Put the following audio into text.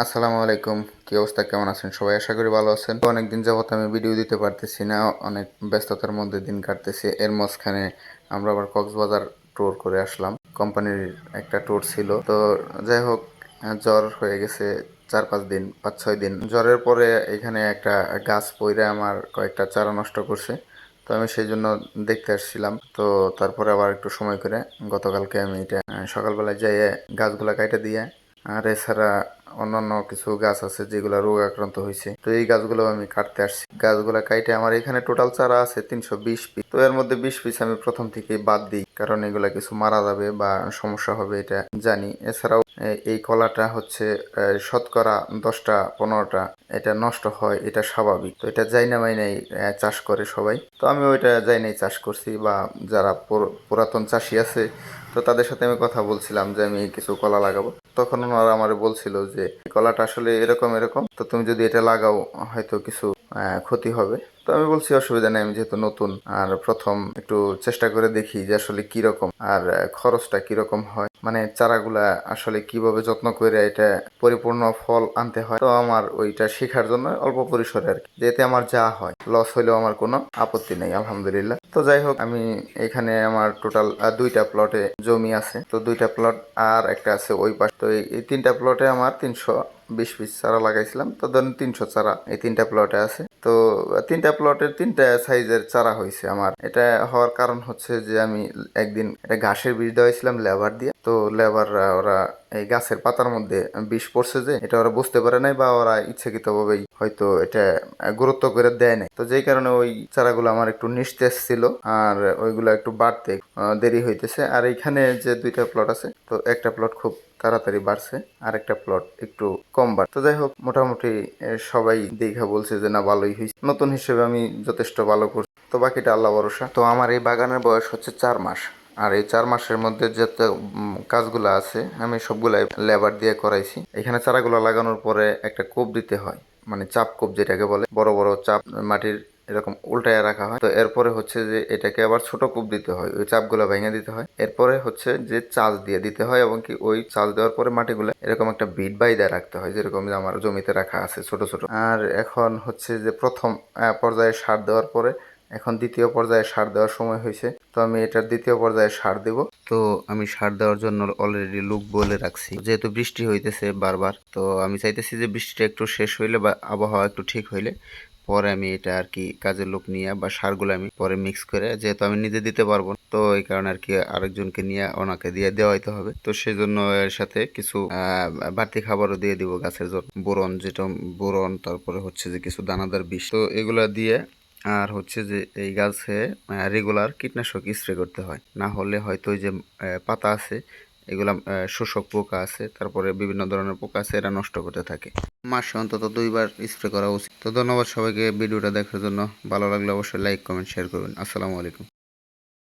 আসসালামু আলাইকুম। কি অবস্থা, কেমন আছেন সবাই? আশা করি ভালো আছেন। তো অনেকদিন যাবত আমি ভিডিও দিতে পারতেছি না, অনেক ব্যস্ততার মধ্যে দিন কাটতেছে। এর মাঝখানে আমরা আবার কক্সবাজার ট্যুর করে আসলাম, কোম্পানির একটা ট্যুর ছিল। তো যাই হোক, জ্বর হয়ে গেছে 4-5 দিন, 5-6 দিন। জ্বরের পরে এখানে একটা গাছ পইড়ে আমার কয়েকটা চারা নষ্ট করছে। তো আমি সেই জন্য দেখতে আসছিলাম। তো তারপরে আবার একটু সময় করে গতকালকে আমি এটা সকালবেলায় যেয়ে গাছগুলা কাইটে দিয়ে, আর এছাড়া অন্যান্য কিছু গাছ আছে যেগুলো রোগ আক্রান্ত হয়েছে, তো এই গাছগুলো আমি কাটতে আসছি। গাছগুলা কাইটে আমার এখানে টোটাল চারা আছে 320 পিস। তো এর মধ্যে 20 পিস আমি প্রথম থেকেই বাদ দিই, কারণ এগুলা কিছু মারা যাবে বা সমস্যা হবে এটা জানি। এছাড়াও এই কলাটা হচ্ছে শতকরা 10টা-15টা এটা নষ্ট হয়, এটা স্বাভাবিক। তো এটা যাই না মাইনাই চাষ করে সবাই। তো আমি ওইটা যাই নাই চাষ করছি, বা যারা পুরাতন চাষি আছে, তো তাদের সাথে আমি কথা বলছিলাম যে আমি কিছু কলা লাগাবো। তখন ওনারা আমার বলছিল যে কলাটা আসলে এরকম এরকম, তো তুমি যদি এটা লাগাও হয়তো কিছু ক্ষতি হবে। তো আমি বলছি অসুবিধা নেই, আমি যেহেতু নতুন আর প্রথম একটু চেষ্টা করে দেখি যে আসলে কিরকম আর খরচটা কিরকম হয়, মানে চারাগুলা আসলে কিভাবে যত্ন করে এটা পরিপূর্ণ ফল আনতে হয়। তো আমার ওইটা শেখার জন্য অল্প পরিসরে আর কি, যেতে আমার যা হয় লস হইলেও আমার কোনো আপত্তি নেই, আলহামদুলিল্লাহ। তো যাই হোক, আমি এখানে আমার টোটাল 2টা প্লটে জমি আছে। তো 2টা প্লট আর একটা আছে ওই পাশ। তো এই 3টা প্লটে আমার 320 পিস চারা লাগাইছিলাম। তো ধরুন 300 চারা এই 3টা প্লটে আছে। তো 3টা প্লটের 3টা সাইজের চারা হয়েছে আমার। এটা হওয়ার কারণ হচ্ছে যে আমি একদিন এটা ঘাসের বীজ দেওয়াইছিলাম লেবার দিয়ে। তো লেবাররা ওরা এই গাছের পাতার মধ্যে বিষ পড়ছে যে এটা ওরা বুঝতে পারে নাই, বা ওরা ইচ্ছাকৃতভাবেই হয়তো এটা গুরুত্ব করে দেয় নাই। তো যেই কারণে ওই চারাগুলো আমার একটু নিস্তেজ ছিল, আর ওইগুলো একটু বাড়তে দেরি হইতেছে। আর এইখানে যে 2টা প্লট আছে, তো একটা প্লট খুব তাড়াতাড়ি বাড়ছে, আর একটা প্লট একটু কম বাড়ছে। তো যাই হোক, মোটামুটি সবাই দেখা বলছে যে না, ভালোই হয়েছে। নতুন হিসেবে আমি যথেষ্ট ভালো করছি। তো বাকিটা আল্লাহ ভরসা। তো আমার এই বাগানের বয়স হচ্ছে 4 মাস। আর এই 4 মাসের মধ্যে যত কাজগুলো আছে আমি সবগুলাই লেবার দিয়ে করাইছি। এখানে চারাগুলো লাগানোর পরে একটা কোপ দিতে হয়, মানে চাপ কোপ যেটাকে বলে, বড় বড় চাপ মাটির এরকম উল্টায় রাখা হয়। তো এরপরে হচ্ছে যে এটাকে আবার ছোট কূপ দিতে হয়, ওই চাপগুলো ভেঙে দিতে হয়। এরপরে হচ্ছে যে চাষ দিয়ে দিতে হয়, এবং কি ওই চাষ দেওয়ার পরে মাটিগুলো এরকম একটা বিট বাইদা রাখতে হয়, যেরকম যে আমার জমিতে রাখা আছে ছোট ছোট। আর এখন হচ্ছে যে প্রথম পর্যায়ে সার দেওয়ার পরে এখন দ্বিতীয় পর্যায়ে সার দেওয়ার সময় হয়েছে। তো আমি এটার দ্বিতীয় পর্যায়ে সার দেব। তো আমি সার দেওয়ার জন্য অলরেডি লোক বলে রাখছি, যেহেতু বৃষ্টি হইতেছে বারবার। তো আমি চাইতেছি যে বৃষ্টিটা একটু শেষ হইলে বা আবহাওয়া একটু ঠিক হইলে পরে আমি এটা আর কি কাজের লোক নিয়ে বা সারগুলো আমি পরে মিক্স করে, যেহেতু আমি নিজে দিতে পারবো না, তো এই কারণে আর কি আরেকজনকে নিয়ে ওনাকে দিয়ে দেওয়াইতে হবে। তো সেই জন্য এর সাথে কিছু বাড়তি খাবারও দিয়ে দিব গাছের জন্য, বোরন, যেটা বোরন, তারপরে হচ্ছে যে কিছু দানাদার বিষ, তো এগুলা দিয়ে। আর হচ্ছে যে এই গাছে রেগুলার কীটনাশক স্প্রে করতে হয়, না হলে হয়তো ওই যে পাতা আছে এগুলা, শোষক পোকা আছে, তারপরে বিভিন্ন ধরনের পোকা আছে, এরা নষ্ট করতে থাকে। মাসে অন্তত 2বার স্প্রে করা উচিত। তো ধন্যবাদ সবাইকে ভিডিওটা দেখার জন্য। ভালো লাগলে অবশ্যই লাইক, কমেন্ট, শেয়ার করবেন। আসসালামু আলাইকুম।